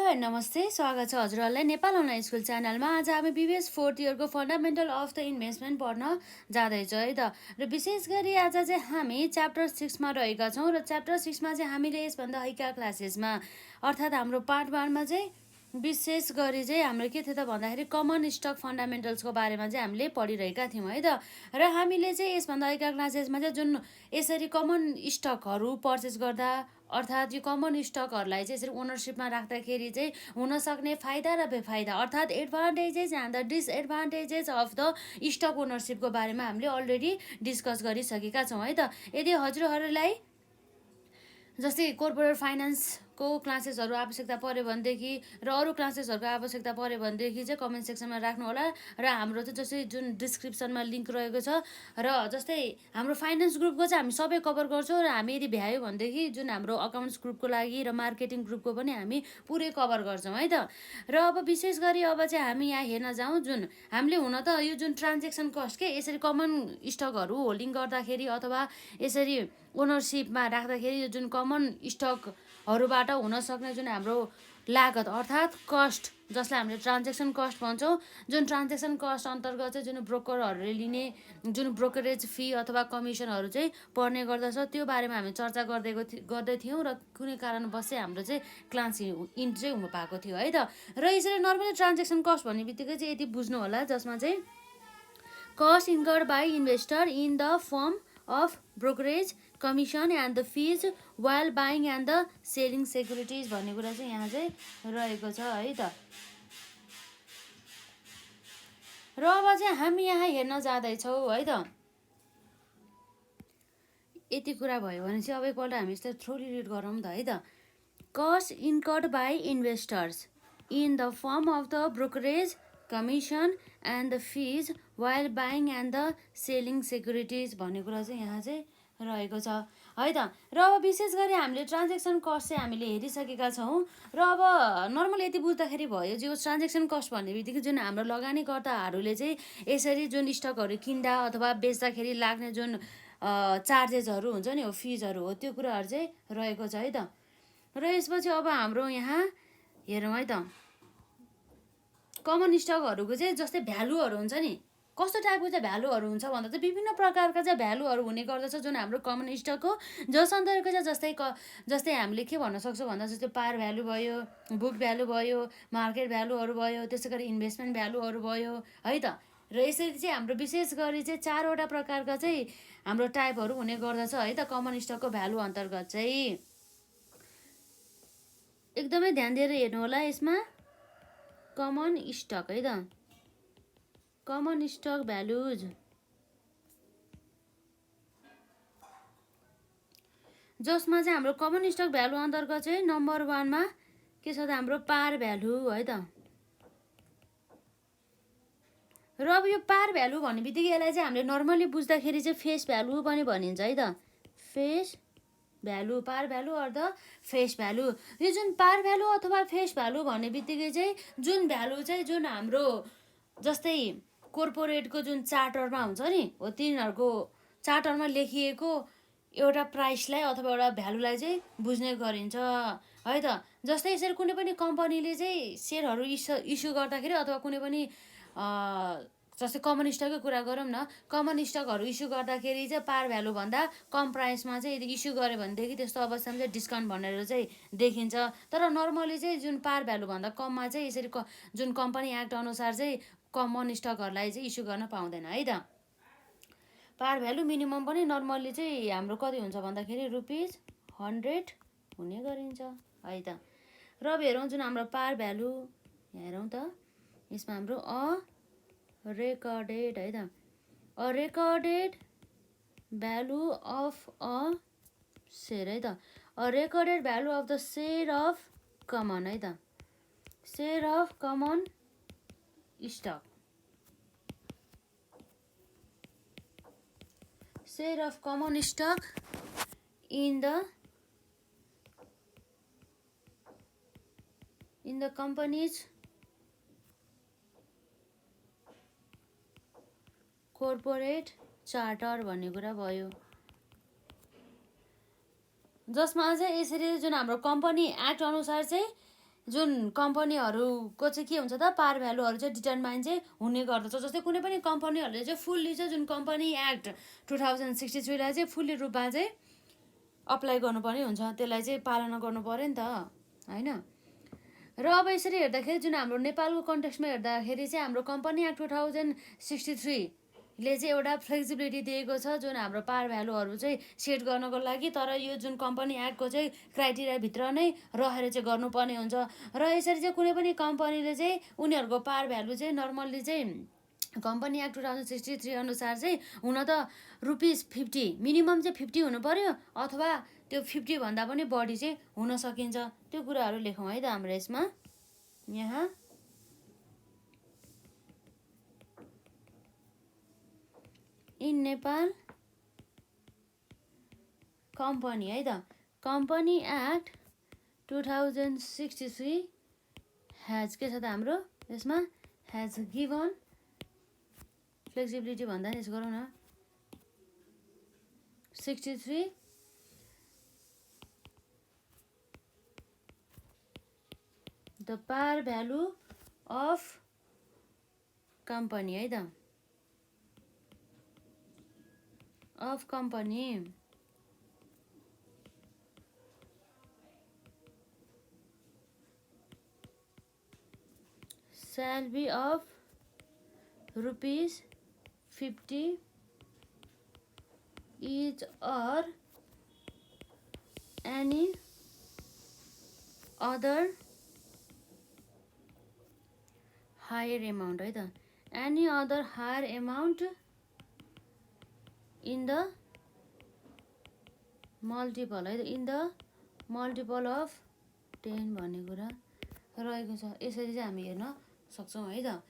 Hello and नमस्ते, स्वागत छ हजुरहरूलाई नेपाल अनलाइन स्कुल च्यानलमा। आज हामी बिबिएस 4th इयरको फन्डामेन्टल अफ द इन्भेस्टमेन्ट पढ्न जाँदैछौँ है त। र विशेष गरी आज चाहिँ हामी च्याप्टर 6मा रहेका छौँ र च्याप्टर 6मा चाहिँ हामीले यसभन्दा अहिलेका क्लासेसमा अर्थात् हाम्रो पार्ट 1मा चाहिँ विशेष गरी चाहिँ हाम्रो के थियो त भन्दाखेरि कमन स्टक फन्डामेन्टल्सको बारेमा चाहिँ हामीले पढिरहेका थियौँ है त। र हामीले चाहिँ यसभन्दा अहिलेका क्लासेसमा चाहिँ जुन यसरी कमन स्टकहरू पर्चेस गर्दा अर्थात् यो कमन स्टकहरूलाई चाहिँ यसरी ओनरसिपमा राख्दाखेरि चाहिँ हुनसक्ने फाइदा र बेफाइदा अर्थात् advantages and the disadvantages of the stock ओनरसिपको बारेमा हामीले अलरेडी डिस्कस गरिसकेका छौँ है त। यदि हजुरहरूलाई जस्तै कोर्पोरेट फाइनेन्सको क्लासेसहरू आवश्यकता पऱ्यो भनेदेखि र अरू क्लासेसहरूको आवश्यकता पऱ्यो भनेदेखि चाहिँ कमेन्ट सेक्सनमा राख्नु होला। र हाम्रो चाहिँ जस्तै जुन डिस्क्रिप्सनमा लिङ्क रहेको छ र जस्तै हाम्रो फाइनेन्स ग्रुपको चाहिँ हामी सबै कभर गर्छौँ र हामी यदि भ्यायो भनेदेखि जुन हाम्रो अकाउन्ट्स ग्रुपको लागि र मार्केटिङ ग्रुपको पनि हामी पुरै कभर गर्छौँ है त। र अब विशेष गरी अब चाहिँ हामी यहाँ हेर्न जाउँ जुन हामीले हुन त यो जुन ट्रान्जेक्सन कस्ट के यसरी कमन स्टकहरू होल्डिङ गर्दाखेरि अथवा यसरी ओनरसिपमा राख्दाखेरि यो जुन कमन स्टकहरूबाट हुनसक्ने जुन हाम्रो लागत अर्थात् कस्ट जसलाई हामीले ट्रान्जेक्सन कस्ट भन्छौँ, जुन ट्रान्जेक्सन कस्ट अन्तर्गत चाहिँ जुन ब्रोकरहरूले लिने जुन ब्रोकरेज फी अथवा कमिसनहरू चाहिँ पर्ने गर्दछ त्यो बारेमा हामी चर्चा गर्दै थियौँ र कुनै कारणवश चाहिँ हाम्रो चाहिँ क्लास इन्ड चाहिँ हुनु पाएको थियो है त। र यसरी नर्मली ट्रान्जेक्सन कस्ट भन्ने बित्तिकै चाहिँ यति बुझ्नु होला जसमा चाहिँ cost incurred by investor in the form of brokerage commission and the fees while buying and the selling securities भन्ने कुरा चाहिँ यहाँ चाहिँ रहेको छ है त। र अब चाहिँ हामी यहाँ हेर्न जाँदैछौँ है त। यति कुरा भयो भने चाहिँ अब एकपल्ट हामी यस्तो थ्रोली रिड गरौँ त है त। Cost incurred by investors in the form of the brokerage commission and the fees while buying and the selling securities भन्ने कुरा चाहिँ यहाँ चाहिँ रहेको छ है त। र अब विशेष गरी हामीले ट्रान्जेक्सन कस्ट चाहिँ हामीले हेरिसकेका छौँ र अब नर्मल यति बुझ्दाखेरि भयो जो ट्रान्जेक्सन कस्ट भन्ने बित्तिकै जुन हाम्रो लगानीकर्ताहरूले चाहिँ यसरी जुन स्टकहरू किन्दा अथवा बेच्दाखेरि लाग्ने जुन चार्जेसहरू हुन्छ नि हो फिजहरू हो त्यो कुराहरू चाहिँ रहेको छ है त। र यसपछि अब हाम्रो यहाँ हेरौँ है त कमन स्टकहरूको चाहिँ जस्तै भ्यालुहरू हुन्छ नि कस्तो टाइपको चाहिँ भ्यालुहरू हुन्छ भन्दा चाहिँ विभिन्न प्रकारका चाहिँ भ्यालुहरू हुने गर्दछ जुन हाम्रो कमन स्टक हो जस अन्तर्गत चाहिँ जस्तै हामीले के भन्न सक्छौँ भन्दा जस्तै पार भ्यालु भयो, बुक भ्यालु भयो, मार्केट भ्यालुहरू भयो, त्यसै गरी इन्भेस्टमेन्ट भ्यालुहरू भयो है त। र यसरी चाहिँ हाम्रो विशेष गरी चाहिँ 4वटा प्रकारका चाहिँ हाम्रो टाइपहरू हुने गर्दछ है त कमन स्टकको भ्यालु अन्तर्गत चाहिँ। एकदमै ध्यान दिएर हेर्नु होला यसमा कमन स्टक है त, कमन स्टक भ्यालुज जसमा चाहिँ हाम्रो कमन स्टक भ्यालु अन्तर्गत चाहिँ नम्बर 1मा के छ त हाम्रो पार भ्यालु है त। र अब यो पार भ्यालु भन्ने बित्तिकै यसलाई चाहिँ हामीले नर्मली बुझ्दाखेरि चाहिँ फेस भ्यालु पनि भनिन्छ है त। Face value, par value or the face value. यो जुन पार भ्यालु अथवा फेस भ्यालु भन्ने बित्तिकै चाहिँ जुन भ्यालु चाहिँ जुन हाम्रो जस्तै कोर्पोरेटको जुन चार्टरमा हुन्छ नि हो तिनीहरूको चार्टरमा लेखिएको एउटा प्राइसलाई अथवा एउटा भ्यालुलाई चाहिँ बुझ्ने गरिन्छ है त। जस्तै यसरी कुनै पनि कम्पनीले चाहिँ सेयरहरू इस्यु गर्दाखेरि अथवा कुनै पनि जस्तै कमन स्टककै कुरा गरौँ न, कमन स्टकहरू इस्यु गर्दाखेरि चाहिँ पार भ्यालुभन्दा कम प्राइसमा चाहिँ यदि इस्यु गऱ्यो भनेदेखि त्यस्तो अवस्थामा चाहिँ डिस्काउन्ट भनेर चाहिँ देखिन्छ। तर नर्मली चाहिँ जुन पार भ्यालुभन्दा कममा चाहिँ यसरी जुन कम्पनी एक्ट अनुसार चाहिँ कमन स्टकहरूलाई चाहिँ इस्यु गर्न पाउँदैन है त। पार भ्यालु मिनिमम पनि नर्मल्ली चाहिँ हाम्रो कति हुन्छ भन्दाखेरि ₹100 हुने गरिन्छ है त। र अब हेरौँ जुन हाम्रो पार भ्यालु हेरौँ त यसमा हाम्रो रेकर्डेड है त, रेकर्डेड भ्यालु अफ सेयर है त, recorded value of the share of common है त, share of common stock, share of common stock in the company's corporate charter भन्ने कुरा भयो। जसमा चाहिँ यसरी जुन हाम्रो कम्पनी एक्ट अनुसार चाहिँ जुन कम्पनीहरूको चाहिँ के हुन्छ त पार भ्यालुहरू चाहिँ डिटरमाइन चाहिँ हुने गर्दछ। जस्तै कुनै पनि कम्पनीहरूले चाहिँ फुल्ली चाहिँ जुन कम्पनी एक्ट 2063लाई चाहिँ फुल्ली रूपमा चाहिँ अप्लाई गर्नुपर्ने हुन्छ, त्यसलाई चाहिँ पालना गर्नु पऱ्यो नि त होइन। र अब यसरी हेर्दाखेरि जुन हाम्रो नेपालको कन्टेक्स्टमा हेर्दाखेरि चाहिँ हाम्रो कम्पनी एक्ट 2063ले चाहिँ एउटा फ्लेक्सिबिलिटी दिएको छ जुन हाम्रो पार भ्यालुहरू चाहिँ सेट गर्नको लागि। तर यो जुन कम्पनी एक्टको चाहिँ क्राइटेरियाभित्र नै रहेर चाहिँ गर्नुपर्ने हुन्छ। र यसरी चाहिँ कुनै पनि कम्पनीले चाहिँ उनीहरूको पार भ्यालु चाहिँ नर्मल्ली चाहिँ कम्पनी एक्ट 2063 अनुसार चाहिँ हुन त ₹50 मिनिमम चाहिँ 50 हुनु पर्यो, अथवा त्यो 50 भन्दा पनि बढी चाहिँ हुन सकिन्छ। त्यो कुराहरू लेखौँ है त हाम्रो यसमा। यहाँ इन नेपाल कम्पनी है त कम्पनी एक्ट 2063 हैज के छ त हाम्रो यसमा हैज गिभन फ्लेक्सिबिलिटी भन्दा नि यसो गरौँ न 63 द पार भ्यालु अफ कम्पनी है त of company shall be of ₹50 each or any other higher amount है त any other higher amount in the multiple है त in the multiple of 10 भन्ने कुरा रहेको छ। यसरी चाहिँ हामी हेर्न सक्छौँ है त।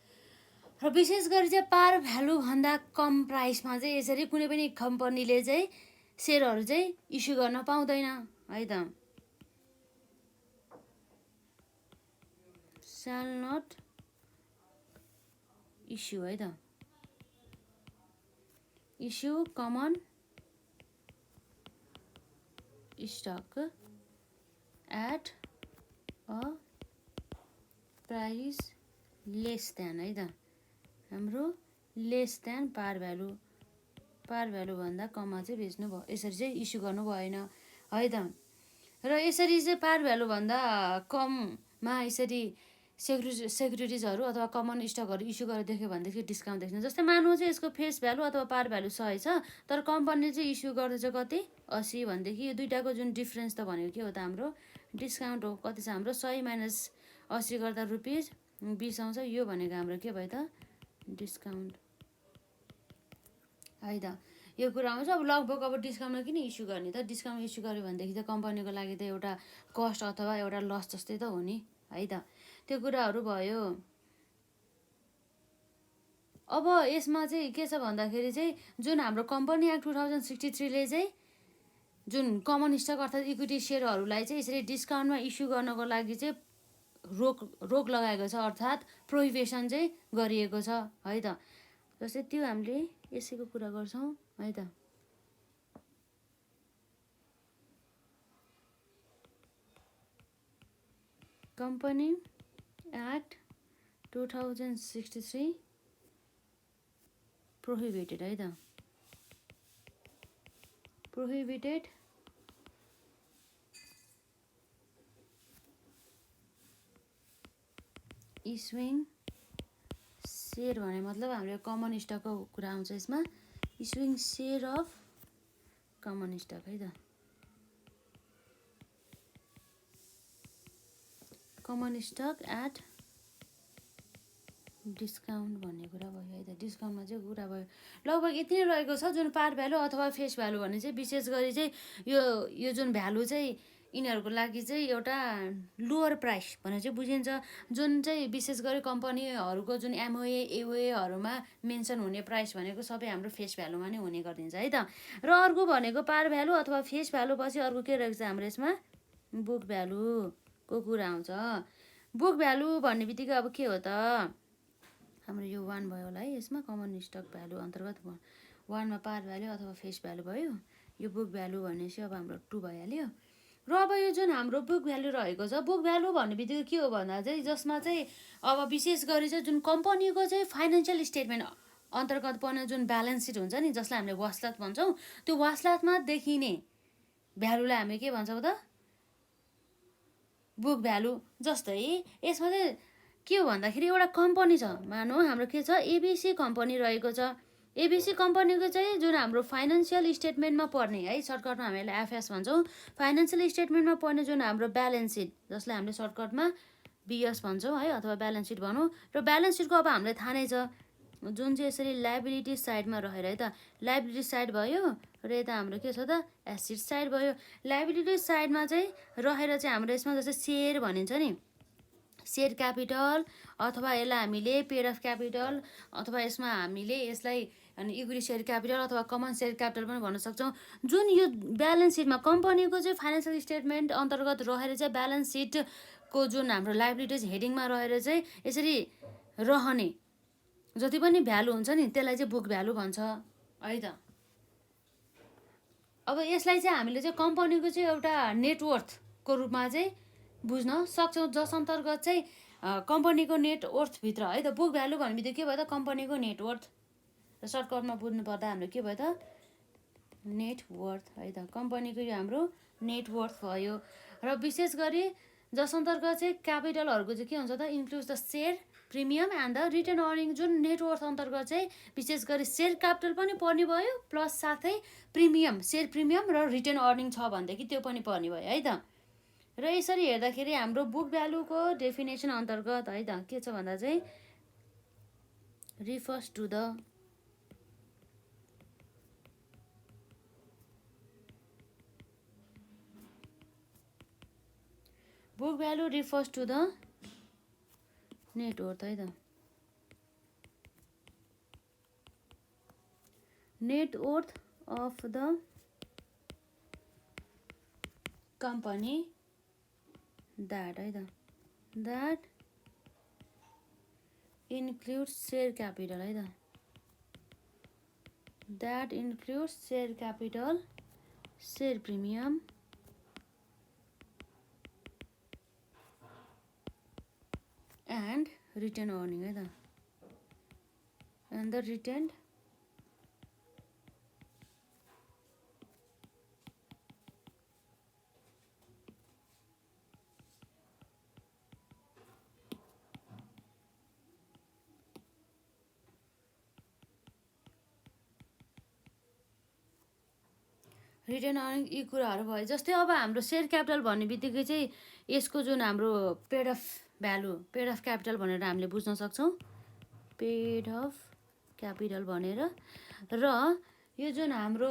र विशेष गरी चाहिँ पार भ्यालुभन्दा कम प्राइसमा चाहिँ यसरी कुनै पनि कम्पनीले चाहिँ सेयरहरू चाहिँ इस्यु गर्न पाउँदैन है त। shall not issue है त issue common stock at a price less than है त हाम्रो लेस देन पार भ्यालु भन्दा कममा चाहिँ बेच्नु भयो, यसरी चाहिँ इस्यु गर्नु भएन है त। र यसरी चाहिँ पार भ्यालु भन्दा कममा यसरी सेक्युरिटिजहरू अथवा कमन स्टकहरू इस्यु गरेर देख्यो भनेदेखि डिस्काउन्ट देख्छ। जस्तै मानौँ चाहिँ यसको फेस भ्यालु अथवा पार भ्यालु 100 छ, तर कम्पनीले चाहिँ इस्यु गर्दैछ कति 80 भनेदेखि यो दुइटाको जुन डिफ्रेन्स त भनेको के हो त हाम्रो डिस्काउन्ट हो। कति छ हाम्रो 100 माइनस 80 गर्दा ₹20 आउँछ, यो भनेको हाम्रो के भयो त डिस्काउन्ट है त। यो कुरा आउँछ। अब लगभग अब डिस्काउन्टमा किन इस्यु गर्ने त, डिस्काउन्ट इस्यु गर्यो भनेदेखि त कम्पनीको लागि त एउटा कस्ट अथवा एउटा लस जस्तै त हो नि है त। त्यो कुराहरू भयो। अब यसमा चाहिँ के छ भन्दाखेरि चाहिँ जुन हाम्रो कम्पनी एक्ट 2063ले चाहिँ जुन कमन स्टक अर्थात् इक्विटी सेयरहरूलाई चाहिँ यसरी डिस्काउन्टमा इस्यु गर्नको लागि चाहिँ रोक लगाएको छ, अर्थात् प्रोहिबिसन चाहिँ गरिएको छ है त। जस्तै त्यो हामीले यसैको कुरा गर्छौँ है त। कम्पनी एक्ट 2063 प्रोहिबिटेड है त प्रोहिबिटेड इस्युइङ सेयर भने मतलब हाम्रो कमन स्टकको कुरा आउँछ यसमा। Issuing share of common stock है त कमन स्टक एट डिस्काउन्ट भन्ने कुरा भयो है त। डिस्काउन्टमा चाहिँ कुरा भयो। लगभग यति नै रहेको छ जुन पार भ्यालु अथवा फेस भ्यालु भने चाहिँ विशेष गरी चाहिँ यो जुन भ्यालु चाहिँ यिनीहरूको लागि चाहिँ एउटा लोवर प्राइस भनेर चाहिँ बुझिन्छ, जुन चाहिँ विशेष गरी कम्पनीहरूको जुन एमओए एओएहरूमा मेन्सन हुने प्राइस भनेको सबै हाम्रो फेस भ्यालुमा नै हुने गरिदिन्छ है त। र अर्को भनेको पार भ्यालु अथवा फेस भ्यालु पछि अर्को के रहेको छ हाम्रो यसमा बुक भ्यालुको कुरा आउँछ। बुक भ्यालु भन्ने बित्तिकै अब के हो त हाम्रो यो 1 भयो होला है यसमा कमन स्टक भ्यालु अन्तर्गत 1मा पार भ्यालु अथवा फेस भ्यालु भयो। यो बुक भ्यालु भनेपछि अब हाम्रो 2 भइहाल्यो। र अब यो जुन हाम्रो बुक भ्यालु रहेको छ, बुक भ्यालु भन्ने बित्तिकै के हो भन्दा चाहिँ जसमा चाहिँ अब विशेष गरी चाहिँ जुन कम्पनीको चाहिँ फाइनेन्सियल स्टेटमेन्ट अन्तर्गत पर्ने जुन ब्यालेन्स सिट हुन्छ नि, जसलाई हामीले वास्लात भन्छौँ, त्यो वास्लातमा देखिने भ्यालुलाई हामीले के भन्छौँ त, बुक भ्यालु। जस्तै यसमा चाहिँ के हो भन्दाखेरि एउटा कम्पनी छ, मानौँ हाम्रो के छ, एबिसी कम्पनी रहेको छ। एबिसी कम्पनीको चाहिँ जुन हाम्रो फाइनेन्सियल स्टेटमेन्टमा पर्ने है, सर्टकटमा हामीलाई एफएस भन्छौँ, फाइनेन्सियल स्टेटमेन्टमा पर्ने जुन हाम्रो ब्यालेन्स सिट, जसलाई हामीले सर्टकटमा बिएस भन्छौँ है, अथवा ब्यालेन्स सिट भनौँ। र ब्यालेन्स सिटको अब हामीलाई थाहा नै छ, जुन चाहिँ यसरी लाइबिलिटी साइडमा रहेर है त, लाइबिलिटी साइड भयो र यता हाम्रो के छ त, एसेट साइड भयो। लाइबिलिटी साइडमा चाहिँ रहेर चाहिँ हाम्रो यसमा जस्तै सेयर भनिन्छ नि, सेयर क्यापिटल, अथवा यसलाई हामीले पेड अफ क्यापिटल, अथवा यसमा हामीले यसलाई अनि इक्विटी सेयर क्यापिटल अथवा कमन सेयर क्यापिटल पनि भन्न सक्छौँ। जुन यो ब्यालेन्स सिटमा कम्पनीको चाहिँ फाइनेन्सियल स्टेटमेन्ट अन्तर्गत रहेर चाहिँ ब्यालेन्स सिटको जुन हाम्रो लाइबिलिटिज हेडिङमा रहेर चाहिँ यसरी रहने जति पनि भ्यालु हुन्छ नि, त्यसलाई चाहिँ बुक भ्यालु भन्छ है त। अब यसलाई चाहिँ हामीले चाहिँ कम्पनीको चाहिँ एउटा नेटवर्थको रूपमा चाहिँ बुझ्न सक्छौँ, जस अन्तर्गत चाहिँ कम्पनीको नेटवर्थभित्र है त, बुक भ्यालु भन्ने बित्तिकै के भयो त, कम्पनीको नेटवर्थ। र सर्टकटमा बुझ्नु पर्दा हाम्रो के भयो त, नेटवर्थ है त, कम्पनीको यो हाम्रो नेटवर्थ भयो। र विशेष गरी जस अन्तर्गत चाहिँ क्यापिटलहरूको चाहिँ के हुन्छ त, includes the share premium and the return earning. जुन नेटवर्थ अन्तर्गत चाहिँ विशेष गरी सेयर क्यापिटल पनि पर्ने भयो, प्लस साथै प्रिमियम, सेयर प्रिमियम र रिटर्न अर्निङ छ भनेदेखि त्यो पनि पर्ने भयो है त। र यसरी हेर्दाखेरि हाम्रो बुक भ्यालुको डेफिनेसन अन्तर्गत है त के छ भन्दा चाहिँ refers to the book value refers to the net worth है त, net worth of the company that है त, द्याट इन्क्लुड्स सेयर क्यापिटल है त, that includes share capital, share premium and return earning है त, and the return return earning यी कुराहरू भयो। जस्तै अब हाम्रो सेयर क्यापिटल भन्ने बित्तिकै चाहिँ यसको जुन हाम्रो paid of value, paid of capital भनेर हामीले बुझ्न सक्छौँ, पेड अफ क्यापिटल भनेर। र यो जुन हाम्रो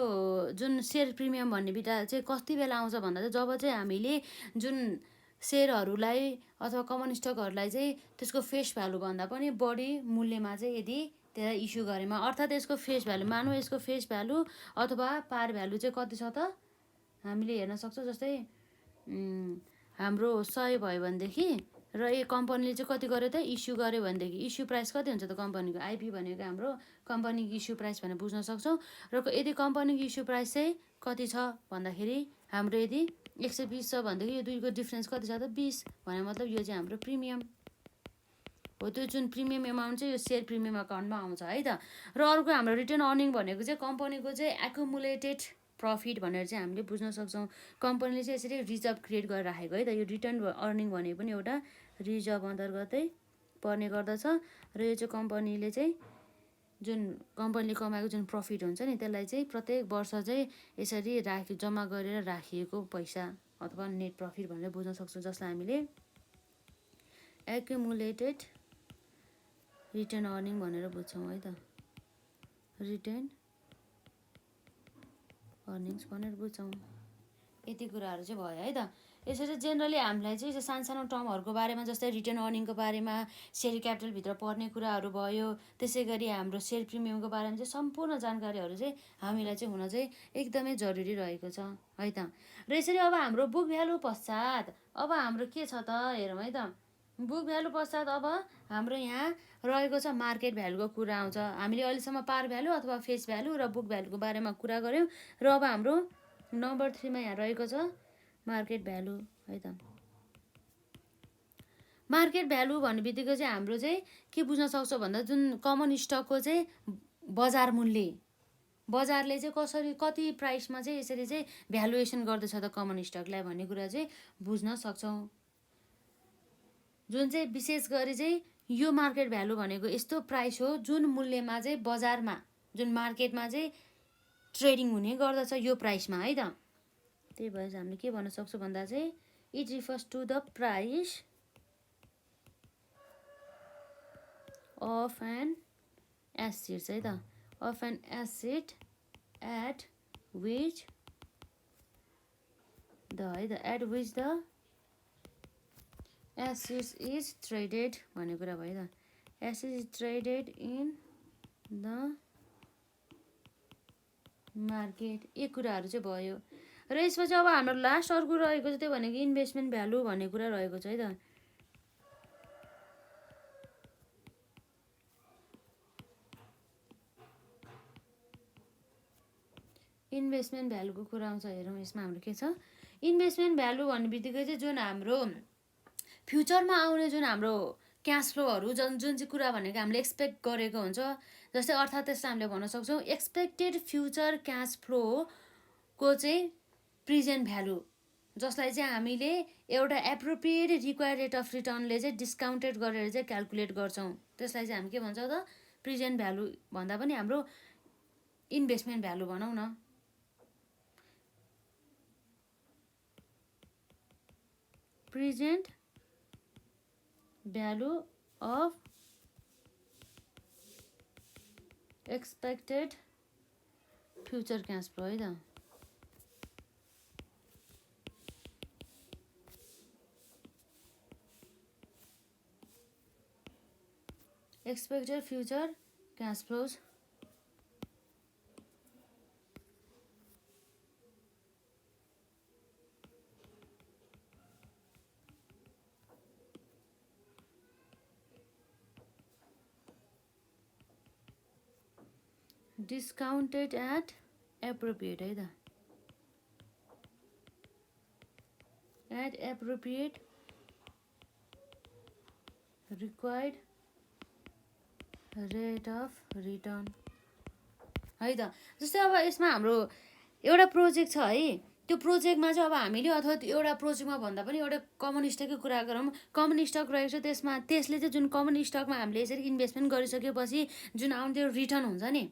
जुन सेयर प्रिमियम भन्ने बित्दा चाहिँ कति बेला आउँछ भन्दा चाहिँ जब चाहिँ हामीले जुन सेयरहरूलाई अथवा कमन स्टकहरूलाई चाहिँ त्यसको फेस भ्यालुभन्दा पनि बढी मूल्यमा चाहिँ यदि त्यसलाई इस्यु गरेमा, अर्थात् यसको फेस भ्यालु, मानौँ यसको फेस भ्यालु अथवा पार भ्यालु चाहिँ कति छ त, हामीले हेर्न सक्छौँ। जस्तै हाम्रो 100 भयो भनेदेखि र यो कम्पनीले चाहिँ कति गर्यो त, इस्यु गर्यो भनेदेखि इस्यु प्राइस कति हुन्छ त कम्पनीको, आइपी भनेको हाम्रो कम्पनीको इस्यु प्राइस भनेर बुझ्न सक्छौँ। र यदि कम्पनीको इस्यु प्राइस चाहिँ कति छ भन्दाखेरि हाम्रो यदि 120 छ भनेदेखि यो दुईको डिफ्रेन्स कति छ त, 20 भने मतलब यो चाहिँ हाम्रो प्रिमियम हो। त्यो जुन प्रिमियम एमाउन्ट चाहिँ यो सेयर प्रिमियम अकाउन्टमा आउँछ है त। र अर्को हाम्रो रिटर्न अर्निङ भनेको चाहिँ कम्पनीको चाहिँ एकुमुलेटेड प्रफिट भनेर चाहिँ हामीले बुझ्न सक्छौँ। कम्पनीले चाहिँ यसरी रिजर्भ क्रिएट गरेर राखेको है त, यो रिटर्न अर्निङ भनेको पनि एउटा रिजर्भ अन्तर्गतै पर्ने गर्दछ। र यो चाहिँ कम्पनीले चाहिँ जुन कम्पनीले कमाएको जुन प्रफिट हुन्छ नि, त्यसलाई चाहिँ प्रत्येक वर्ष चाहिँ यसरी जम्मा गरेर राखिएको पैसा अथवा नेट प्रफिट भनेर बुझ्न सक्छौँ, जसलाई हामीले एकुमुलेटेड रिटर्न अर्निङ भनेर बुझ्छौँ है त, रिटर्न अर्निङ्स भनेर बुझ्छौँ। यति कुराहरू चाहिँ भयो है त। यसरी जेनरली हामीलाई चाहिँ सानो टर्महरूको बारेमा, जस्तै रिटर्न अर्निङको बारेमा, सेयर क्यापिटलभित्र पर्ने कुराहरू भयो, त्यसै गरी हाम्रो सेयर प्रिमियमको बारेमा चाहिँ सम्पूर्ण जानकारीहरू चाहिँ हामीलाई चाहिँ हुन चाहिँ एकदमै जरुरी रहेको छ है त। र यसरी अब हाम्रो बुक भ्यालु पश्चात अब हाम्रो के छ त हेरौँ है त। बुक भ्यालु पश्चात अब हाम्रो यहाँ रहेको छ मार्केट भ्यालुको कुरा आउँछ। हामीले अहिलेसम्म पार भ्यालु अथवा फेस भ्यालु र बुक भ्यालुको बारेमा कुरा गऱ्यौँ। र अब हाम्रो नम्बर 3 मा यहाँ रहेको छ मार्केट भ्यालु है त। मार्केट भ्यालु भन्ने बित्तिकै चाहिँ हाम्रो चाहिँ के बुझ्न सक्छौँ भन्दा जुन कमन स्टकको चाहिँ बजार मूल्य, बजारले चाहिँ कसरी कति प्राइसमा चाहिँ यसरी चाहिँ भ्यालुएसन गर्दछ त कमन स्टकलाई भन्ने कुरा चाहिँ बुझ्न सक्छौँ। जुन चाहिँ विशेष गरी चाहिँ यो मार्केट भ्यालु भनेको यस्तो प्राइस हो जुन मूल्यमा चाहिँ बजारमा जुन मार्केटमा चाहिँ ट्रेडिङ हुने गर्दछ यो प्राइसमा है त। त्यही भएर हामीले के भन्न सक्छौँ भन्दा चाहिँ it refers to the price of an asset है त, of an asset at which the है त, at which the asset is traded भन्ने कुरा भयो त। Asset is traded in the market, यी कुराहरू चाहिँ भयो। र यसपछि अब हाम्रो लास्ट अर्को रहेको छ त्यो भनेको इन्भेस्टमेन्ट भ्यालु भन्ने कुरा रहेको छ है त। इन्भेस्टमेन्ट भ्यालुको कुरा आउँछ, हेरौँ यसमा हाम्रो के छ। इन्भेस्टमेन्ट भ्यालु भन्ने बित्तिकै चाहिँ जुन हाम्रो फ्युचरमा आउने जुन हाम्रो क्यास फ्लोहरू जुन चाहिँ कुरा भनेको हामीले एक्सपेक्ट गरेको हुन्छ, जस्तै अर्थात् त्यसलाई हामीले भन्न सक्छौँ एक्सपेक्टेड फ्युचर क्यास फ्लोको चाहिँ प्रेजेन्ट भ्यालु, जसलाई चाहिँ हामीले एउटा एप्रोप्रिएट रिक्वायर्ड रेट अफ रिटर्नले चाहिँ डिस्काउन्टेड गरेर चाहिँ क्यालकुलेट गर्छौँ, त्यसलाई चाहिँ हामी के भन्छ त प्रेजेन्ट भ्यालु भन्दा पनि हाम्रो इन्भेस्टमेन्ट भ्यालु भनौँ न। Present value of expected future cash flow है त। Expected future cash flows discounted at appropriate है त, at appropriate required rate of return है त। जस्तै अब यसमा हाम्रो एउटा प्रोजेक्ट छ है, त्यो प्रोजेक्टमा चाहिँ अब हामीले अथवा त्यो एउटा प्रोजेक्टमा भन्दा पनि एउटा कमन स्टककै कुरा गरौँ, कमन स्टक रहेको छ त्यसमा, त्यसले चाहिँ जुन कमन स्टकमा हामीले यसरी इन्भेस्टमेन्ट गरिसकेपछि जुन आउने त्यो रिटर्न हुन्छ नि,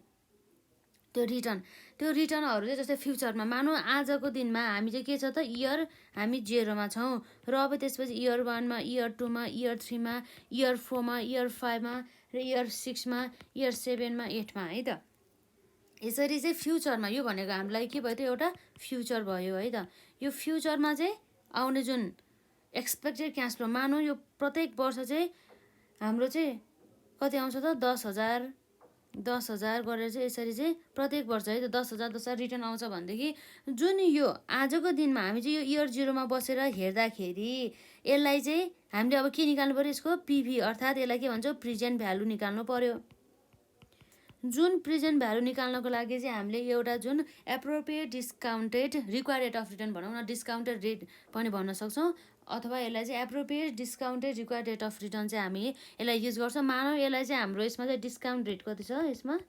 त्यो रिटर्नहरू चाहिँ जस्तै फ्युचरमा मानौँ आजको दिनमा हामी चाहिँ के छ त इयर हामी 0मा छौँ, र अब त्यसपछि इयर 1मा, इयर 2मा, इयर 3मा, इयर 4मा, इयर 5मा, र इयर 6मा, इयर 7मा, 8मा है त। यसरी चाहिँ फ्युचरमा यो भनेको हामीलाई के भयो त एउटा फ्युचर भयो है त। यो फ्युचरमा चाहिँ आउने जुन एक्सपेक्टेड क्यास फ्लो मानौँ यो प्रत्येक वर्ष चाहिँ हाम्रो चाहिँ कति आउँछ त 10,000 गरेर चाहिँ यसरी चाहिँ प्रत्येक वर्ष है त 10,000 रिटर्न आउँछ भनेदेखि जुन यो आजको दिनमा हामी चाहिँ यो इयर 0मा बसेर हेर्दाखेरि यसलाई चाहिँ हामीले अब के निकाल्नु पऱ्यो, यसको पिभी अर्थात् यसलाई के भन्छ प्रेजेन्ट भ्यालु निकाल्नु पर्यो। जुन प्रेजेन्ट भ्यालु निकाल्नको लागि चाहिँ हामीले एउटा जुन appropriate discounted required rate of return भनौँ न, डिस्काउन्टेड रेट पनि भन्न सक्छौँ, अथवा यसलाई चाहिँ appropriate discounted required rate of return चाहिँ हामी यसलाई युज गर्छौँ। मानौँ यसलाई चाहिँ हाम्रो यसमा चाहिँ डिस्काउन्ट रेट कति छ यसमा,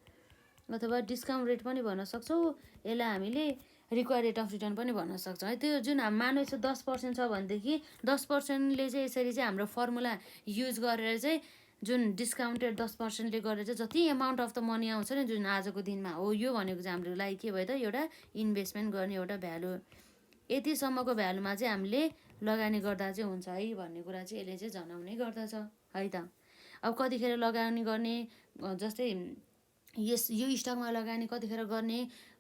अथवा डिस्काउन्ट रेट पनि भन्न सक्छौँ, यसलाई हामीले रिक्वायर्ड रेट अफ रिटर्न पनि भन्न सक्छौँ है। त्यो जुन मानौँ यसो 10% छ भनेदेखि 10%ले चाहिँ यसरी चाहिँ हाम्रो फर्मुला युज गरेर चाहिँ जुन डिस्काउन्टेड 10%ले गरेर चाहिँ जति एमाउन्ट अफ द मनी आउँछ नि जुन आजको दिनमा हो, यो भनेको चाहिँ हाम्रो लागि के भयो त एउटा इन्भेस्टमेन्ट गर्ने एउटा भ्यालु। यतिसम्मको भ्यालुमा चाहिँ हामीले लगानी गर्दा चाहिँ हुन्छ है भन्ने कुरा चाहिँ यसले चाहिँ जनाउने गर्दछ है त। अब कतिखेर लगानी गर्ने, जस्तै यो स्टकमा लगानी कतिखेर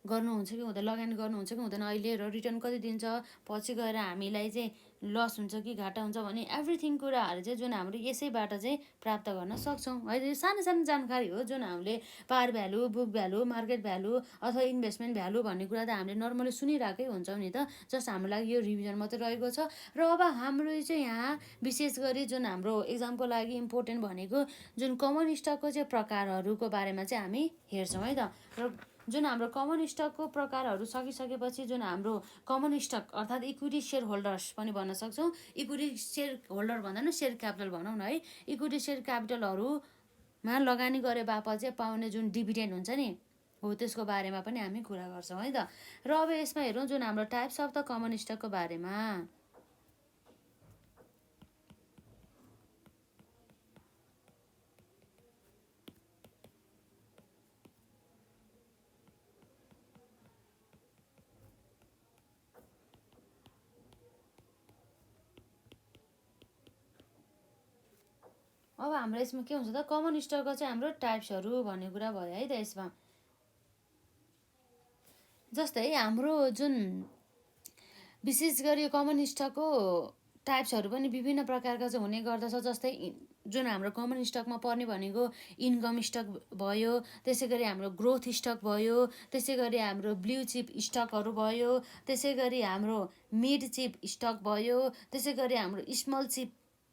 गर्नुहुन्छ कि हुँदैन, लगानी गर्नुहुन्छ कि हुँदैन, अहिले र रिटर्न कति दिन्छ, पछि गएर हामीलाई चाहिँ लस हुन्छ कि घाटा हुन्छ भने एभ्रिथिङ कुराहरू चाहिँ जुन हाम्रो यसैबाट चाहिँ प्राप्त गर्न सक्छौँ है। यो सानो सानो जानकारी हो जुन हामीले पार value, book value, market value अथवा इन्भेस्टमेन्ट भ्यालु भन्ने कुरा त हामीले नर्मली सुनिरहेकै हुन्छौँ नि त, जस्ट हाम्रो लागि यो रिभिजन मात्रै रहेको छ। र अब हाम्रो चाहिँ यहाँ विशेष गरी जुन हाम्रो एक्जामको लागि इम्पोर्टेन्ट भनेको जुन कमन स्टकको चाहिँ प्रकारहरूको बारेमा चाहिँ हामी हेर्छौँ है त। र जुन हाम्रो कमन स्टकको प्रकारहरू सकिसकेपछि जुन हाम्रो कमन स्टक अर्थात् इक्विटी सेयर होल्डर्स पनि भन्न सक्छौँ। इक्विटी सेयर होल्डर भन्दा न सेयर क्यापिटल भनौँ न है। इक्विटी सेयर क्यापिटलहरूमा लगानी गरे बापत चाहिँ पाउने जुन डिभिडेन्ड हुन्छ नि हो त्यसको बारेमा पनि हामी कुरा गर्छौँ है त। र अब यसमा हेरौँ जुन हाम्रो टाइप्स अफ द कमन स्टकको बारेमा। अब हाम्रो यसमा के हुन्छ त कमन स्टकको चाहिँ हाम्रो टाइप्सहरू भन्ने कुरा भयो है त। यसमा जस्तै हाम्रो जुन विशेष गरी कमन स्टकको टाइप्सहरू पनि विभिन्न प्रकारका चाहिँ हुने गर्दछ। जस्तै जुन हाम्रो कमन स्टकमा पर्ने भनेको इन्कम स्टक भयो, त्यसै गरी हाम्रो ग्रोथ स्टक भयो, त्यसै गरी हाम्रो ब्लू चिप स्टकहरू भयो, त्यसै गरी हाम्रो मिड चिप स्टक भयो, त्यसै गरी हाम्रो स्मल चिप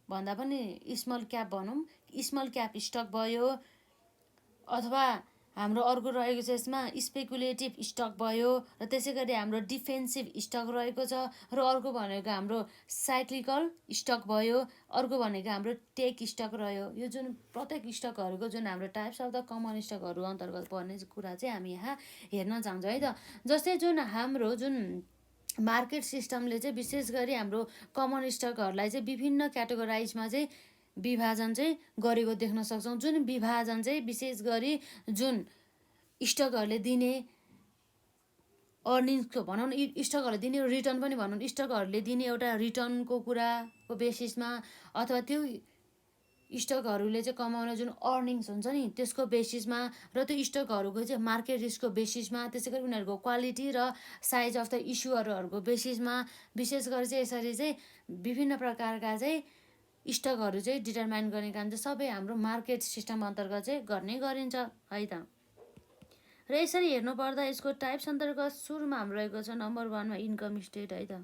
भन्दा पनि स्मल क्याप भनौँ स्मल क्याप स्टक भयो, अथवा हाम्रो अर्को रहेको छ यसमा स्पेकुलेटिभ स्टक भयो, र त्यसै गरी हाम्रो डिफेन्सिभ स्टक रहेको छ, र अर्को भनेको हाम्रो साइक्लिकल स्टक भयो, अर्को भनेको हाम्रो टेक स्टक रह्यो। यो जुन प्रत्येक स्टकहरूको जुन हाम्रो टाइप्स अफ द कमन स्टकहरू अन्तर्गत पर्ने कुरा चाहिँ हामी यहाँ हेर्न चाहन्छौँ है त। जस्तै जुन हाम्रो जुन मार्केट सिस्टमले चाहिँ विशेष गरी हाम्रो कमन स्टकहरूलाई चाहिँ विभिन्न क्याटेगोराइजमा चाहिँ विभाजन चाहिँ गरेको देख्न सक्छौँ। जुन विभाजन चाहिँ विशेष गरी जुन स्टकहरूले दिने अर्निङ्सको भनौँ न स्टकहरूले दिने रिटर्न पनि भनौँ, स्टकहरूले दिने एउटा रिटर्नको कुराको बेसिसमा, अथवा त्यो स्टकहरूले चाहिँ कमाउने जुन अर्निङ्स हुन्छ नि त्यसको बेसिसमा, र त्यो स्टकहरूको चाहिँ मार्केट रिस्कको बेसिसमा, त्यसै गरी उनीहरूको क्वालिटी र साइज अफ द इस्युहरूको बेसिसमा विशेष गरी चाहिँ यसरी चाहिँ विभिन्न प्रकारका चाहिँ स्टकहरू चाहिँ डिटरमाइन गर्ने काम चाहिँ सबै हाम्रो मार्केट सिस्टम अन्तर्गत चाहिँ गर्ने गरिन्छ है त। र यसरी हेर्नुपर्दा यसको टाइप्स अन्तर्गत सुरुमा हाम्रो रहेको छ नम्बर 1मा इन्कम स्टेट है त।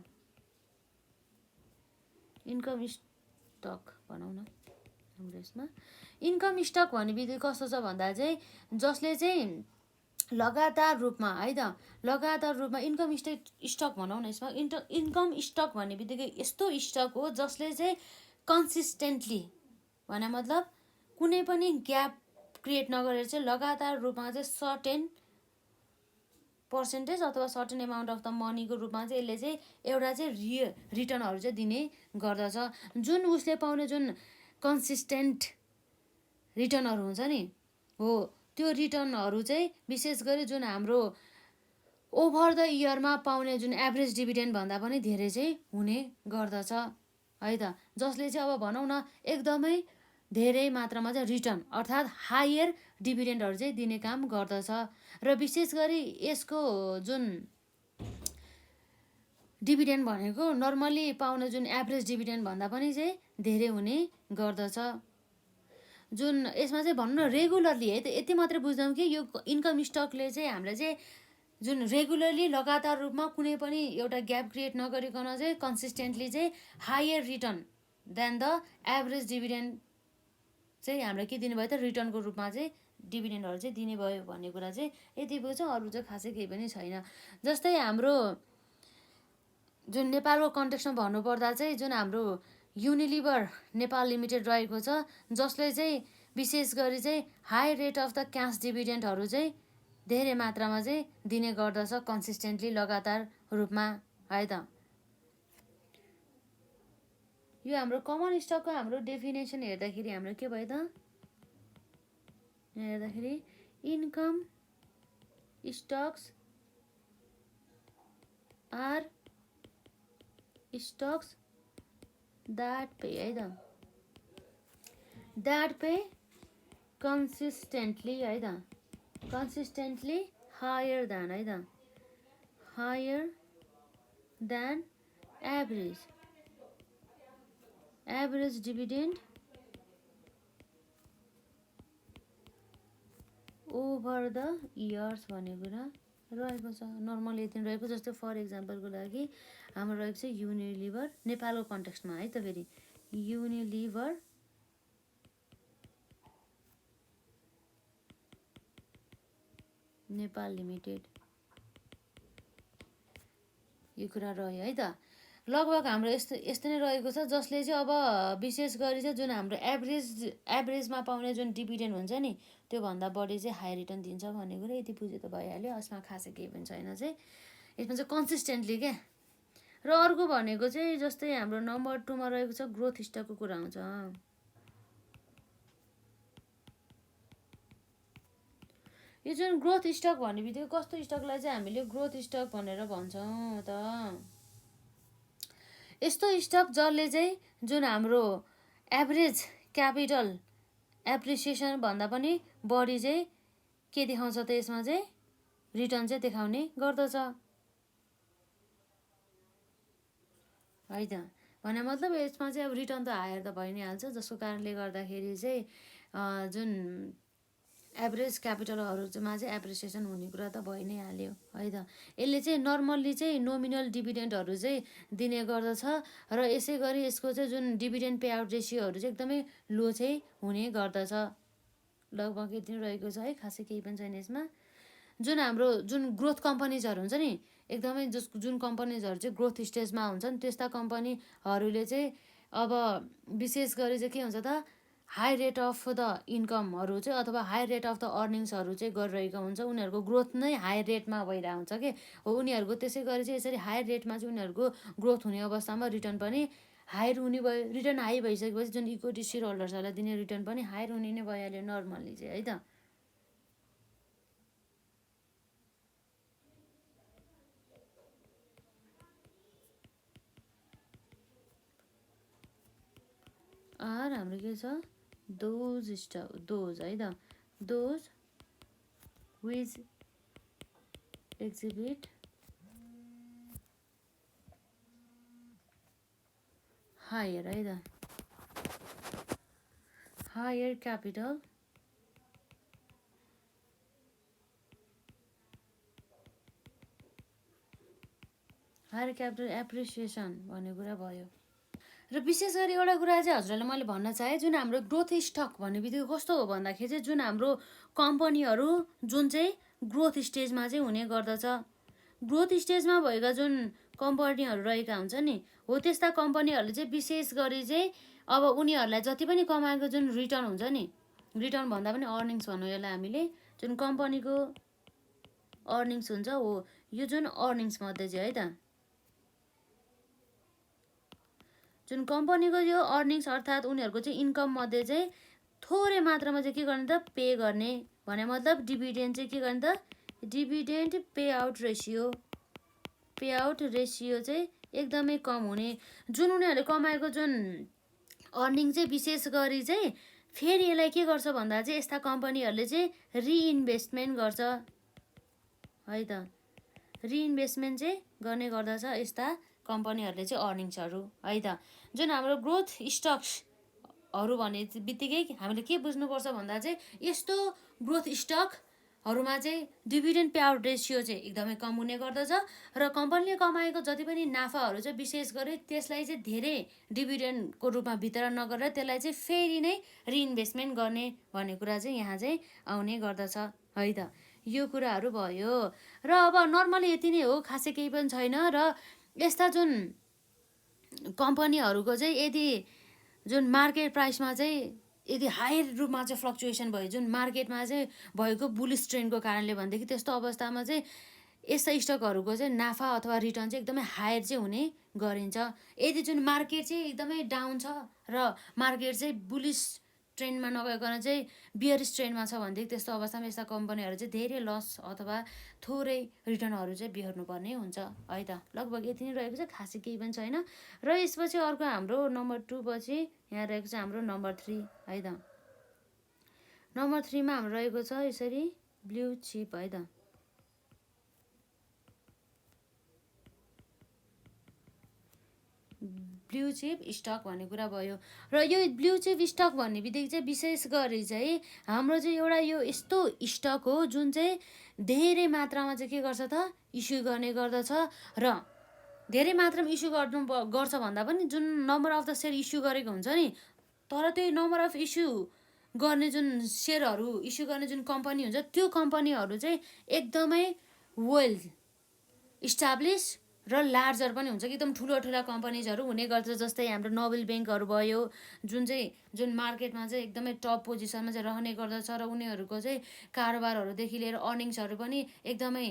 इन्कम स्टक भनौँ न हाम्रो यसमा इन्कम स्टक भन्ने बित्तिकै कस्तो छ भन्दा चाहिँ जसले चाहिँ लगातार रूपमा है त लगातार रूपमा इन्कम स्टक भनौँ न यसमा इन्कम स्टक भन्ने बित्तिकै यस्तो स्टक हो जसले चाहिँ कन्सिस्टेन्टली भने मतलब कुनै पनि ग्याप क्रिएट नगरेर चाहिँ लगातार रूपमा चाहिँ सर्टेन पर्सेन्टेज अथवा सर्टेन एमाउन्ट अफ द मनीको रूपमा चाहिँ यसले चाहिँ एउटा चाहिँ रिटर्नहरू चाहिँ दिने गर्दछ। जुन उसले पाउने जुन कन्सिस्टेन्ट रिटर्नहरू हुन्छ नि हो त्यो रिटर्नहरू चाहिँ विशेष गरी जुन हाम्रो ओभर द इयरमा पाउने जुन एभरेज डिभिडेन्ड भन्दा पनि धेरै चाहिँ हुने गर्दछ है त। जसले चाहिँ अब भनौँ न एकदमै धेरै मात्रामा चाहिँ रिटर्न अर्थात् हायर डिभिडेन्डहरू चाहिँ दिने काम गर्दछ। र विशेष गरी यसको जुन डिभिडेन्ड भनेको नर्मली पाउने जुन एभरेज डिभिडेन्ड भन्दा पनि चाहिँ धेरै हुने गर्दछ। जुन यसमा चाहिँ भनौँ न रेगुलरली है त यति मात्रै बुझ्छौँ कि यो इन्कम स्टकले चाहिँ हामीलाई चाहिँ जुन रेगुलरली लगातार रूपमा कुनै पनि एउटा ग्याप क्रिएट नगरिकन चाहिँ कन्सिस्टेन्टली चाहिँ higher return than the average dividend चाहिँ हामीलाई के दिने भयो त रिटर्नको रूपमा चाहिँ डिभिडेन्डहरू चाहिँ दिने भयो भन्ने कुरा चाहिँ यति बुझ्छौँ। अरू चाहिँ खासै केही पनि छैन। जस्तै हाम्रो जुन नेपालको कन्टेक्स्टमा भन्नुपर्दा चाहिँ जुन हाम्रो युनिलिभर नेपाल लिमिटेड रहेको छ जसले चाहिँ विशेष गरी चाहिँ high rate of the cash डिभिडेन्डहरू चाहिँ धेरै मात्रामा चाहिँ दिने गर्दछ कन्सिस्टेन्टली लगातार रूपमा है त। यो हाम्रो कमन स्टकको हाम्रो डेफिनेसन हेर्दाखेरि हाम्रो के भयो त यहाँ हेर्दाखेरि income stocks are stocks that pay है त द्याट पे कन्सिस्टेन्टली है त कन्सिस्टेन्टली हायर देन है त higher than average dividend over the years भन्ने कुरा रहेको छ। नर्मल यति रहेको जस्तै फर इक्जाम्पलको लागि हाम्रो रहेको छ युनिलिभर नेपालको कन्टेक्स्टमा है त फेरि युनिलिभर नेपाल लिमिटेड यो कुरा रह्यो है त। लगभग हाम्रो यस्तो नै रहेको छ, जसले चाहिँ अब विशेष गरी चाहिँ जुन हाम्रो एभरेजमा पाउने जुन डिभिडेन्ड हुन्छ नि त्योभन्दा बढी चाहिँ हाई रिटर्न दिन्छ भन्ने कुरा यति बुझ्यो त भइहाल्यो। यसमा खासै केही पनि छैन चाहिँ, यसमा चाहिँ कन्सिस्टेन्टली क्या। र अर्को भनेको चाहिँ जस्तै हाम्रो नम्बर 2 मा रहेको छ ग्रोथ स्टकको कुरा आउँछ। यो जुन ग्रोथ स्टक भन्ने बित्तिकै कस्तो स्टकलाई चाहिँ हामीले ग्रोथ स्टक भनेर भन्छौँ त? यस्तो स्टक जसले चाहिँ जुन हाम्रो एभरेज क्यापिटल एप्रिसिएसन भन्दा पनि बढी चाहिँ के देखाउँछ त? यसमा चाहिँ रिटर्न चाहिँ देखाउने गर्दछ है त। भने मतलब यसमा चाहिँ अब रिटर्न त हायर त भइ नै हाल्छ, जसको कारणले गर्दाखेरि चाहिँ जुन एभरेज क्यापिटलहरूमा चाहिँ एप्रिसिएसन हुने कुरा त भइ नै हाल्यो है त। यसले चाहिँ नर्मल्ली चाहिँ नोमिनल डिभिडेन्डहरू चाहिँ दिने गर्दछ र यसै गरी यसको चाहिँ जुन डिभिडेन्ड पे आउट रेसियोहरू चाहिँ एकदमै लो चाहिँ हुने गर्दछ। लगभग यति नै रहेको छ है, खासै केही पनि छैन यसमा। जुन हाम्रो जुन ग्रोथ कम्पनीजहरू हुन्छ नि, एकदमै जुन कम्पनीजहरू चाहिँ ग्रोथ स्टेजमा हुन्छन् त्यस्ता कम्पनीहरूले चाहिँ अब विशेष गरी चाहिँ के हुन्छ त, हाई रेट अफ द इन्कमहरू चाहिँ अथवा हाई रेट अफ द अर्निङ्सहरू चाहिँ गरिरहेको हुन्छ। उनीहरूको ग्रोथ नै हाई रेटमा भइरहेको हुन्छ कि हो। उनीहरूको त्यसै गरी चाहिँ यसरी हाई रेटमा चाहिँ उनीहरूको ग्रोथ हुने अवस्थामा रिटर्न पनि हायर हुने भयो। रिटर्न हाई भइसकेपछि जुन इक्विटी सेयर होल्डर्सहरूलाई दिने रिटर्न पनि हायर हुने नै भइहाल्यो नर्मल्ली चाहिँ है त। आर हाम्रो के छ, दोज है त, दोज विच एक्जिबिट हायर है त, हायर क्यापिटल एप्रिसिएसन भन्ने कुरा भयो। र विशेष गरी एउटा कुरा चाहिँ हजुरहरूलाई मैले भन्न चाहेँ, जुन हाम्रो ग्रोथ स्टक भन्ने बित्तिकै कस्तो हो भन्दाखेरि चाहिँ जुन हाम्रो कम्पनीहरू जुन चाहिँ ग्रोथ स्टेजमा चाहिँ हुने गर्दछ। ग्रोथ स्टेजमा भएका जुन कम्पनीहरू रहेका हुन्छ नि हो, त्यस्ता कम्पनीहरूले चाहिँ विशेष गरी चाहिँ अब उनीहरूलाई जति पनि कमाएको जुन रिटर्न हुन्छ नि, रिटर्न भन्दा पनि अर्निङ्स भनौँ यसलाई हामीले, जुन कम्पनीको अर्निङ्स हुन्छ हो, यो जुन अर्निङ्स मध्ये चाहिँ है त, जुन कम्पनीको यो अर्निङ्स अर्थात् उनीहरूको चाहिँ इन्कम मध्ये चाहिँ थोरै मात्रामा चाहिँ के गर्ने त, पे गर्ने। भने मतलब डिभिडेन्ड चाहिँ के गर्ने त, डिभिडेन्ड पे आउट रेसियो चाहिँ एकदमै कम हुने। जुन उनीहरूले कमाएको जुन अर्निङ चाहिँ विशेष गरी चाहिँ फेरि यसलाई के गर्छ भन्दा चाहिँ यस्ता कम्पनीहरूले चाहिँ रिइन्भेस्टमेन्ट गर्छ है त। रिइन्भेस्टमेन्ट चाहिँ गर्ने गर्दछ यस्ता कम्पनीहरूले चाहिँ अर्निङ्सहरू है त। जुन हाम्रो ग्रोथ स्टक्सहरू भन्ने बित्तिकै हामीले के बुझ्नुपर्छ भन्दा चाहिँ यस्तो ग्रोथ स्टकहरूमा चाहिँ डिभिडेन्ड पे आउट रेसियो चाहिँ एकदमै कम हुने गर्दछ र कम्पनीले कमाएको जति पनि नाफाहरू चाहिँ विशेष गरी त्यसलाई चाहिँ धेरै डिभिडेन्डको रूपमा वितरण नगरेर त्यसलाई चाहिँ फेरि नै रिइन्भेस्टमेन्ट गर्ने भन्ने कुरा चाहिँ यहाँ चाहिँ आउने गर्दछ है त। यो कुराहरू भयो। र अब नर्मली यति नै हो, खासै केही पनि छैन। र यस्ता जुन कम्पनीहरूको चाहिँ यदि जुन मार्केट प्राइसमा चाहिँ यदि हाई रूपमा चाहिँ फ्लक्चुएसन भयो, जुन मार्केटमा चाहिँ भएको बुलिस ट्रेन्डको कारणले भनेदेखि त्यस्तो अवस्थामा चाहिँ यस्ता स्टकहरूको चाहिँ नाफा अथवा रिटर्न चाहिँ एकदमै हायर चाहिँ हुने गरिन्छ। यदि जुन मार्केट चाहिँ एकदमै डाउन छ र मार्केट चाहिँ बुलिस ट्रेन्डमा नगइकन चाहिँ बियरिस ट्रेन्डमा छ भनेदेखि त्यस्तो अवस्थामा यस्ता कम्पनीहरू चाहिँ धेरै लस अथवा थोरै रिटर्नहरू चाहिँ बिहोर्नुपर्ने हुन्छ है त। लगभग यति नै रहेको छ, खासै केही पनि छैन। र यसपछि अर्को हाम्रो नम्बर 2 पछि यहाँ रहेको छ हाम्रो नम्बर 3 है त। नम्बर 3 मा हाम्रो रहेको छ यसरी ब्लू चिप है त। ब्लू चिप स्टक भन्ने कुरा भयो। र यो ब्लू चिप स्टक भन्ने बित्तिकै चाहिँ विशेष गरी चाहिँ हाम्रो चाहिँ एउटा यो यस्तो स्टक हो जुन चाहिँ धेरै मात्रामा चाहिँ के गर्छ त, इस्यु गर्ने गर्दछ। र धेरै मात्रामा इस्यु गर्छ भन्दा पनि जुन number of the share issue गरेको हुन्छ नि, तर त्यो नम्बर अफ इस्यु गर्ने जुन सेयरहरू इस्यु गर्ने जुन कम्पनी हुन्छ त्यो कम्पनीहरू चाहिँ एकदमै वेल इस्टाब्लिस र लार्जर पनि हुन्छ कि एकदम ठुलो ठुला कम्पनीजहरू हुने गर्छ। जस्तै हाम्रो नोबेल ब्याङ्कहरू भयो जुन मार्केटमा चाहिँ एकदमै टप पोजिसनमा चाहिँ रहने गर्दछ र उनीहरूको चाहिँ कारोबारहरूदेखि लिएर अर्निङ्सहरू पनि एकदमै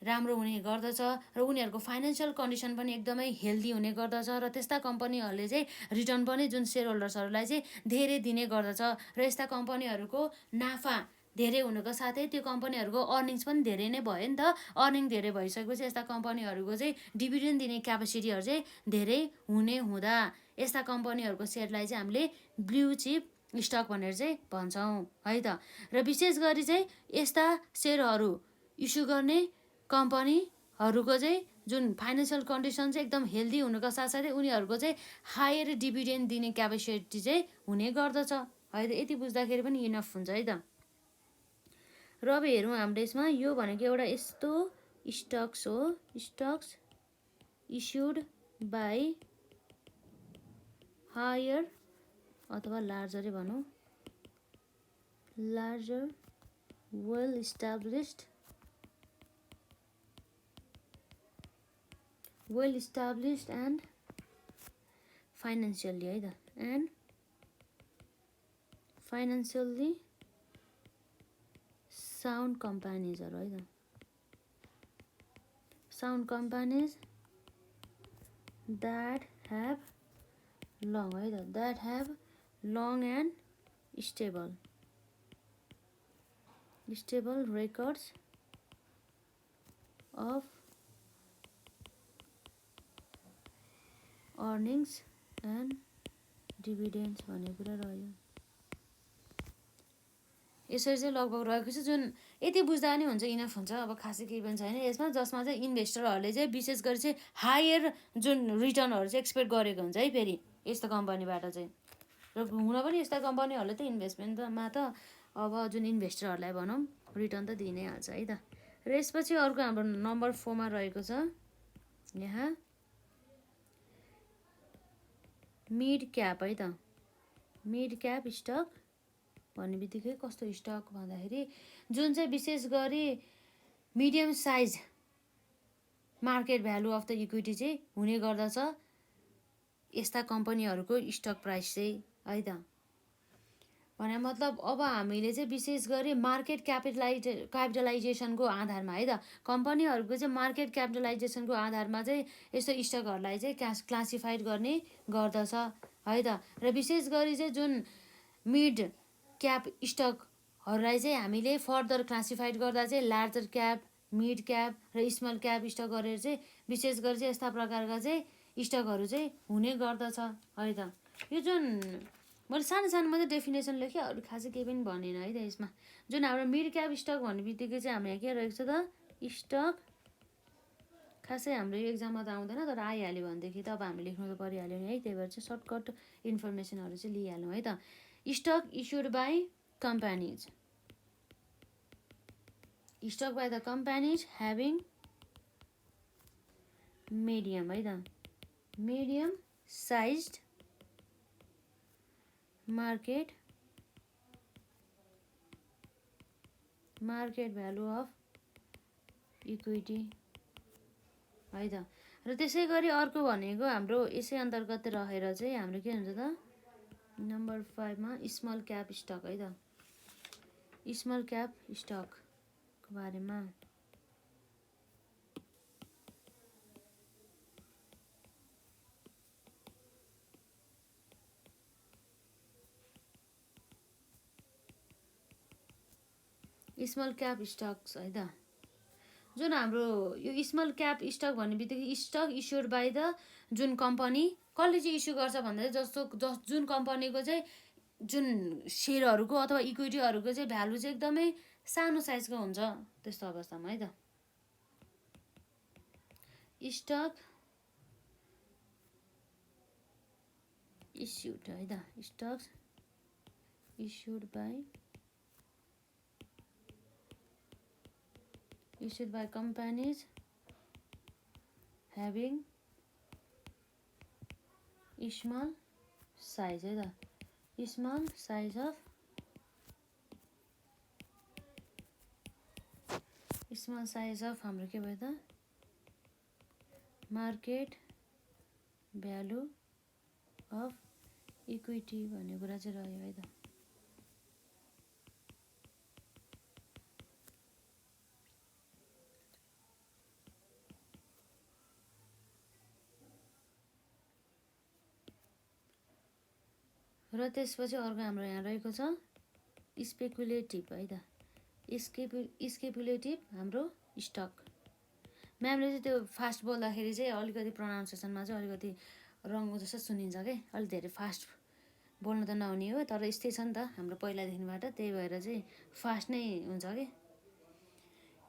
राम्रो हुने गर्दछ र उनीहरूको फाइनेन्सियल कन्डिसन पनि एकदमै हेल्दी हुने गर्दछ र त्यस्ता कम्पनीहरूले चाहिँ रिटर्न पनि जुन सेयर होल्डर्सहरूलाई चाहिँ धेरै दिने गर्दछ र यस्ता कम्पनीहरूको नाफा धेरै हुनुको साथै त्यो कम्पनीहरूको अर्निङ्स पनि धेरै नै भयो नि त। अर्निङ धेरै भइसकेपछि यस्ता कम्पनीहरूको चाहिँ डिभिडेन्ड दिने क्यापेसिटीहरू चाहिँ धेरै हुने हुँदा यस्ता कम्पनीहरूको सेयरलाई चाहिँ हामीले ब्लु चिप स्टक भनेर चाहिँ भन्छौँ है त। र विशेष गरी चाहिँ यस्ता सेयरहरू इस्यु गर्ने कम्पनीहरूको चाहिँ जुन फाइनेन्सियल कन्डिसन चाहिँ एकदम हेल्दी हुनुको साथसाथै उनीहरूको चाहिँ हायर डिभिडेन्ड दिने क्यापेसिटी चाहिँ हुने गर्दछ है त। यति बुझ्दाखेरि पनि इनफ हुन्छ है त। र अब हेरौँ हाम्रो यसमा यो भनेको एउटा यस्तो स्टक्स हो, स्टक्स इस्युड बाई हायर अथवा लार्जरै भनौँ, larger well established and financially है त, एन्ड फाइनेन्सियल्ली साउन्ड कम्पनीजहरू है त, sound companies that have long है त, that have long and stable records of earnings and dividends भन्ने कुरा रह्यो। यसरी चाहिँ लगभग रहेको छ। जुन यति बुझ्दा नि हुन्छ, इनफ हुन्छ। अब खासै केही पनि छैन यसमा, जसमा चाहिँ इन्भेस्टरहरूले चाहिँ विशेष गरी चाहिँ हायर जुन रिटर्नहरू चाहिँ एक्सपेक्ट गरेको हुन्छ है फेरि यस्तो कम्पनीबाट चाहिँ। र हुन पनि यस्ता कम्पनीहरूले त इन्भेस्टमेन्टमा त अब जुन इन्भेस्टरहरूलाई भनौँ रिटर्न त दिइ नै हाल्छ है त। र यसपछि अर्को हाम्रो नम्बर 4 मा रहेको छ यहाँ मिड क्याप है त। मिड क्याप स्टक भन्ने बित्तिकै कस्तो स्टक भन्दाखेरि जुन चाहिँ विशेष गरी medium size market value of the equity चाहिँ हुने गर्दछ यस्ता कम्पनीहरूको स्टक प्राइस चाहिँ है त। भने मतलब अब हामीले चाहिँ विशेष गरी मार्केट क्यापिटलाइजेसनको आधारमा है त, कम्पनीहरूको चाहिँ मार्केट क्यापिटलाइजेसनको आधारमा चाहिँ यस्तो स्टकहरूलाई चाहिँ क्लासिफाइड गर्ने गर्दछ है त। र विशेष गरी चाहिँ जुन मिड क्याप स्टकहरूलाई चाहिँ हामीले फर्दर क्लासिफाइड गर्दा चाहिँ लार्जर क्याप, मिड क्याप र स्मल क्याप स्टक गरेर चाहिँ विशेष गरी चाहिँ यस्ता प्रकारका चाहिँ स्टकहरू चाहिँ हुने गर्दछ है त। यो जुन मैले सानो सानो मात्रै डेफिनेसन लेखेँ, अरू खासै केही पनि भनेन है त यसमा। जुन हाम्रो मिड क्याप स्टक भन्ने बित्तिकै चाहिँ हाम्रो यहाँ के रहेको छ त, स्टक खासै हाम्रो यो एक्जाममा त आउँदैन तर आइहाल्यो भनेदेखि त अब हामी लेख्नु त परिहाल्यो नि है, त्यही भएर चाहिँ सर्टकट इन्फर्मेसनहरू चाहिँ लिइहालौँ है त। Stock issued by companies, stock by the companies having medium है त, medium sized market value of equity है त। र त्यसै गरी अर्को भनेको हाम्रो यसै अन्तर्गत रहेर चाहिँ हाम्रो के हुन्छ त, नम्बर 5 मा स्मल क्याप स्टक है त। स्मल क्याप स्टकको बारेमा स्मल क्याप स्टक्स है त। जुन हाम्रो यो स्मल क्याप स्टक भन्ने बित्तिकै स्टक इस्युड बाई द जुन कम्पनी कसले चाहिँ इस्यु गर्छ भन्दा जुन कम्पनीको चाहिँ जुन सेयरहरूको अथवा इक्विटीहरूको चाहिँ भ्यालु चाहिँ एकदमै सानो साइजको हुन्छ त्यस्तो अवस्थामा है त। स्टक इस्युड है त, स्टक्स issued by companies having small size है त, small size of small size of हाम्रो के भयो त मार्केट भ्यालु अफ इक्विटी भन्ने कुरा चाहिँ रह्यो है त। र त्यसपछि अर्को हाम्रो यहाँ रहेको छ स्पेकुलेटिभ है त। स्पेकुलेटिभ हाम्रो स्टक। म्यामले चाहिँ त्यो फास्ट बोल्दाखेरि चाहिँ अलिकति प्रोनाउन्सिएसनमा चाहिँ अलिकति रङ्गो जस्तो सुनिन्छ क्या, अलिक धेरै फास्ट बोल्नु त नहुने हो, तर यस्तै छ नि त हाम्रो पहिलादेखिबाट, त्यही भएर चाहिँ फास्ट नै हुन्छ कि।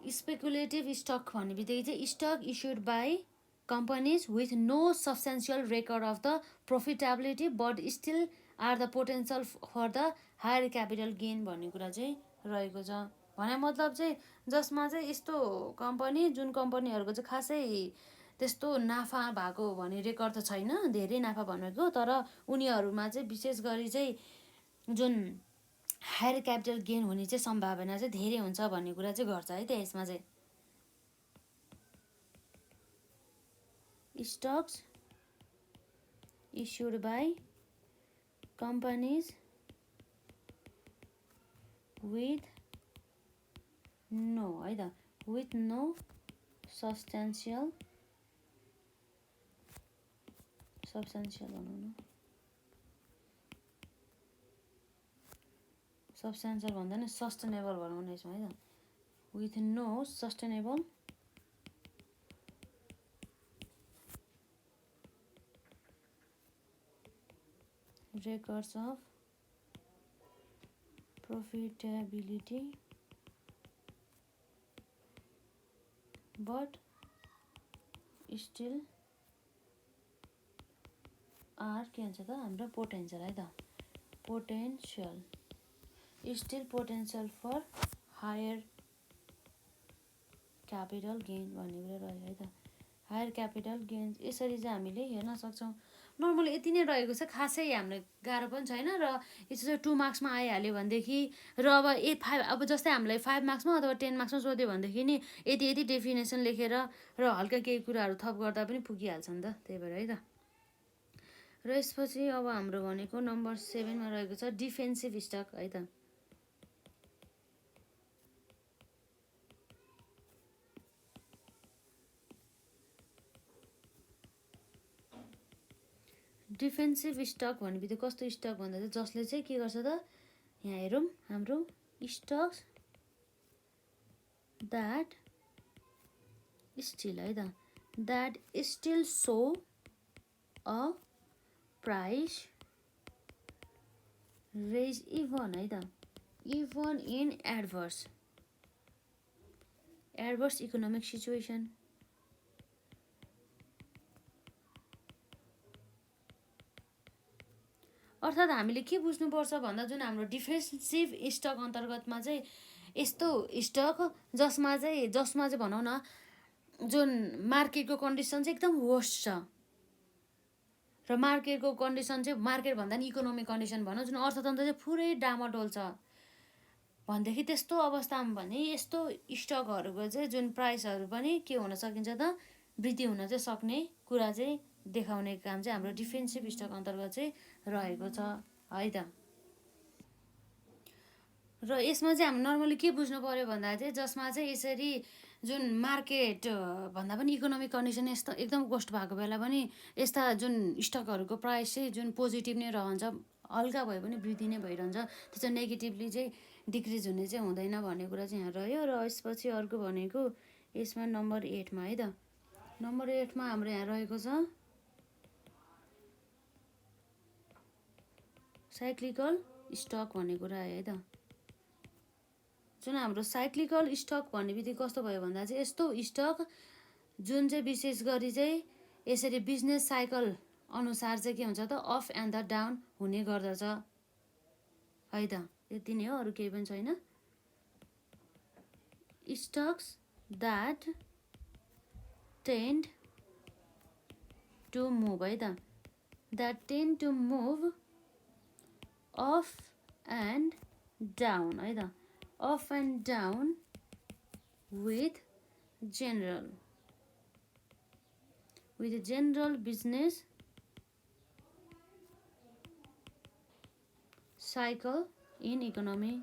स्पेकुलेटिभ स्टक भन्ने बित्तिकै चाहिँ stock issued by companies with no substantial record of the profitability but still are the potential for the higher capital gain भन्ने कुरा चाहिँ रहेको छ। भने मतलब चाहिँ जसमा चाहिँ यस्तो कम्पनी जुन कम्पनीहरूको चाहिँ खासै त्यस्तो नाफा भएको भन्ने रेकर्ड त छैन, धेरै नाफा भनेको, तर उनीहरूमा चाहिँ विशेष गरी चाहिँ जुन हायर क्यापिटल गेन हुने चाहिँ सम्भावना चाहिँ धेरै हुन्छ भन्ने कुरा चाहिँ गर्छ है त यसमा चाहिँ। Stocks issued by companies with no है त विथ नो सब्सटेन्सियल भनौँ न, सब्सटेन्सियल भन्दा नि सस्टेनेबल भनौँ न यसमा है त, with no sustainable records of profitability but still are के भन्छ त हाम्रो पोटेन्सियल है त, potential still potential for higher capital gain भन्ने कुरा रह्यो है त। हायर क्यापिटल गेन यसरी चाहिँ हामीले हेर्न सक्छौँ। नर्मली यति नै रहेको छ, खासै हामीलाई गाह्रो पनि छैन, र यसो चाहिँ 2 मार्क्समा आइहाल्यो भनेदेखि, र अब 5 अब जस्तै हामीलाई 5 मार्क्समा अथवा 10 मार्क्समा सोध्यो भनेदेखि नि यति डेफिनेसन लेखेर र हल्का केही कुराहरू थप गर्दा पनि पुगिहाल्छ नि त, त्यही भएर है त। र यसपछि अब हाम्रो भनेको नम्बर 7मा रहेको छ डिफेन्सिभ स्टक है त। डिफेन्सिभ स्टक भन्ने बित्तिकै कस्तो स्टक भन्दा चाहिँ जसले चाहिँ के गर्छ त, यहाँ हेरौँ हाम्रो स्टक्स द्याट स्टिल है त, that still show a price rise even है त, even in adverse economic situation. अर्थात् हामीले के बुझ्नुपर्छ भन्दा जुन हाम्रो डिफेन्सिभ स्टक अन्तर्गतमा चाहिँ यस्तो स्टक जसमा चाहिँ भनौँ न जुन मार्केटको कन्डिसन चाहिँ एकदम वर्स्ट छ, र मार्केटको कन्डिसन चाहिँ मार्केट भन्दा नि इकोनोमिक कन्डिसन भनौँ, जुन अर्थतन्त्र चाहिँ पुरै डामाडोल छ भनेदेखि त्यस्तो अवस्थामा भने यस्तो स्टकहरूको चाहिँ जुन प्राइसहरू पनि के हुन सकिन्छ त, वृद्धि हुन चाहिँ सक्ने कुरा चाहिँ देखाउने काम चाहिँ हाम्रो डिफेन्सिभ स्टक अन्तर्गत चाहिँ रहेको छ है त। र यसमा चाहिँ हामी नर्मली के बुझ्नु पर्यो भन्दा चाहिँ जसमा चाहिँ यसरी जुन मार्केट भन्दा पनि इकोनोमिक कन्डिसन यस्तो एकदम वर्स्ट भएको बेला पनि यस्ता जुन स्टकहरूको प्राइस चाहिँ जुन पोजिटिभ नै रहन्छ, हल्का भए पनि वृद्धि नै भइरहन्छ, त्यो चाहिँ नेगेटिभली चाहिँ डिक्रिज हुने चाहिँ हुँदैन भन्ने कुरा चाहिँ यहाँ रह्यो। र यसपछि अर्को भनेको यसमा नम्बर 8मा है त, नम्बर 8मा हाम्रो यहाँ रहेको छ साइक्लिकल स्टक भन्ने कुरा है त। जुन हाम्रो साइक्लिकल स्टक भन्ने बित्तिकै कस्तो भयो भन्दा चाहिँ यस्तो स्टक जुन चाहिँ विशेष गरी चाहिँ यसरी बिजनेस साइकल अनुसार चाहिँ के हुन्छ त अफ एन्ड द डाउन हुने गर्दछ है त। यति नै हो, अरू केही पनि छैन। Stocks that tend to move है त, that tend to move up and down है त, up and down with general with general business cycle in economy.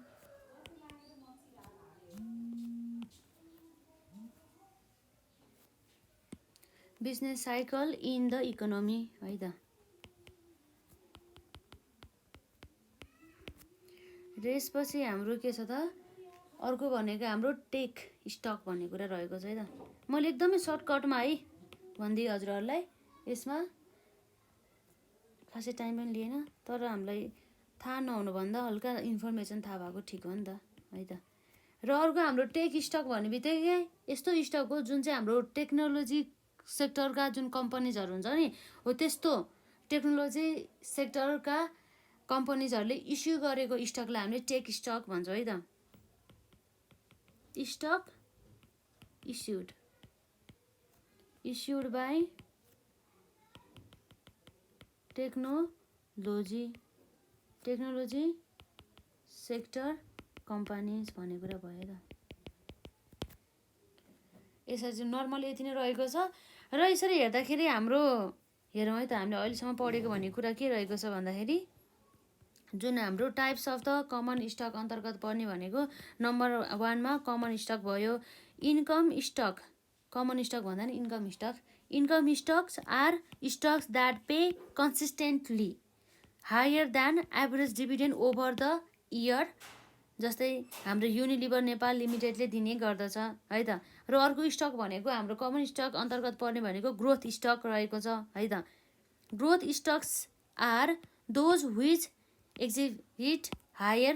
Business cycle in the economy है त। यसपछि हाम्रो के छ त अर्को भनेको हाम्रो टेक स्टक भन्ने कुरा रहेको छ है त। मैले एकदमै सर्टकटमा है भनिदिएँ हजुरहरूलाई, यसमा खासै टाइम पनि लिएन, तर हामीलाई थाहा नहुनुभन्दा हल्का इन्फर्मेसन थाहा भएको ठिक हो नि त है त। र अर्को हाम्रो टेक स्टक भन्ने बित्तिकै यस्तो स्टक हो जुन चाहिँ हाम्रो टेक्नोलोजी सेक्टरका जुन कम्पनीजहरू हुन्छ नि हो, त्यस्तो टेक्नोलोजी सेक्टरका कम्पनीजहरूले इस्यु गरेको स्टकलाई हामीले टेक स्टक भन्छौँ है त। Stock issued by technology sector companies भन्ने कुरा भयो त। यसरी चाहिँ नर्मल यति नै रहेको छ। र यसरी हेर्दाखेरि हाम्रो हेरौँ है त, हामीले अहिलेसम्म पढेको भन्ने कुरा के रहेको छ भन्दाखेरि जुन हाम्रो types of the common stock अन्तर्गत पर्ने भनेको नम्बर 1 मा कमन स्टक भयो। इन्कम स्टक, कमन स्टक भन्दा नि income stock. Income stocks are stocks that pay consistently higher than average dividend over the year, जस्तै हाम्रो युनिलिभर नेपाल लिमिटेडले दिने गर्दछ है त। र अर्को स्टक भनेको हाम्रो कमन स्टक अन्तर्गत पर्ने भनेको ग्रोथ स्टक रहेको छ है त। Growth stocks are those which exhibit higher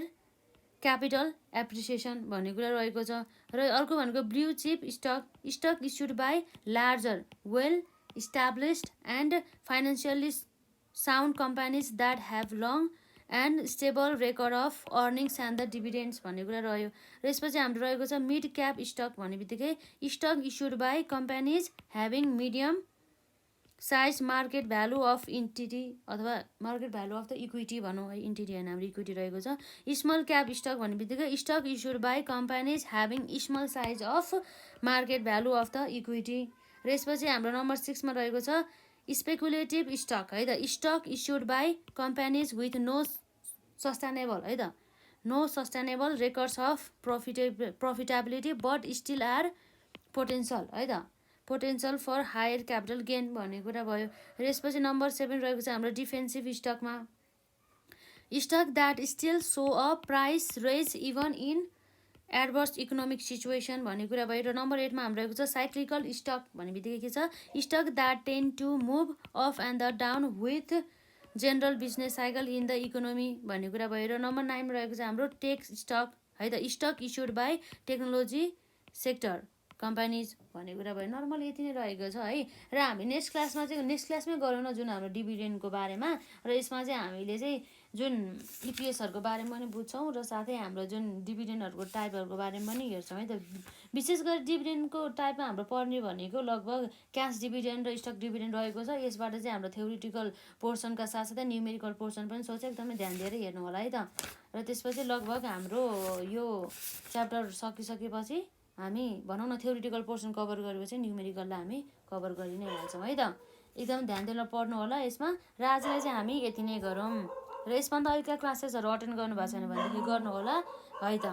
capital appreciation भन्ने कुरा रहेको छ। र अर्को भनेको blue chip stock issued by larger well established and financially sound companies that have long and stable record of earnings and the dividends भन्ने कुरा रह्यो। र यसपछि हाम्रो रहेको छ मिड क्याप स्टक भन्ने बित्तिकै stock issued by companies having medium size market value of entity अथवा market value of the equity भनौँ है, इन्टिटी होइन हाम्रो इक्विटी रहेको छ। स्मल क्याप स्टक भन्ने बित्तिकै stock issued by companies having small size of market value of the equity. र यसपछि हाम्रो नम्बर 6 मा रहेको छ स्पेकुलेटिभ स्टक है त। Stock issued by companies with no sustainable है त, no sustainable records of profitability but still are potential है त, potential for higher capital gain भन्ने कुरा भयो। र यसपछि नम्बर 7 रहेको छ हाम्रो डिफेन्सिभ स्टकमा stock that still show a price rise even in adverse economic situation भन्ने कुरा भयो। र नम्बर 8 मा हाम्रो रहेको छ साइक्लिकल स्टक भन्ने बित्तिकै के छ stock that tend to move up and the down with general business cycle in the economy भन्ने कुरा भयो। र नम्बर 9 मा रहेको छ हाम्रो टेक स्टक है त, stock issued by technology sector companies भन्ने कुरा भयो। नर्मल यति नै रहेको छ है। र हामी नेक्स्ट क्लासमै गरौँ न जुन हाम्रो डिभिडेन्डको बारेमा। र यसमा चाहिँ हामीले चाहिँ जुन इपिएसहरूको बारेमा पनि बुझ्छौँ र साथै हाम्रो जुन डिभिडेन्डहरूको टाइपहरूको बारेमा पनि हेर्छौँ है त। विशेष गरी डिभिडेन्डको टाइपमा हाम्रो पढ्ने भनेको लगभग क्यास डिभिडेन्ड र स्टक डिभिडेन्ड रहेको छ। यसबाट चाहिँ हाम्रो थ्योरिटिकल पोर्सनका साथसाथै न्युमेरिकल पोर्सन पनि सोच एकदमै ध्यान दिएर हेर्नु होला है त। र त्यसपछि लगभग हाम्रो यो च्याप्टर सकिसकेपछि हामी भनौँ न थ्योरिटिकल पोर्सन कभर गरेपछि न्युमेरिकललाई हामी कभर गरि नै हाल्छौँ है त। एकदम ध्यान दिएर पढ्नु होला यसमा। र आजलाई चाहिँ हामी यति नै गरौँ। र यसभन्दा अहिलेका क्लासेसहरू अटेन्ड गर्नुभएको छैन भनेदेखि गर्नु होला है त।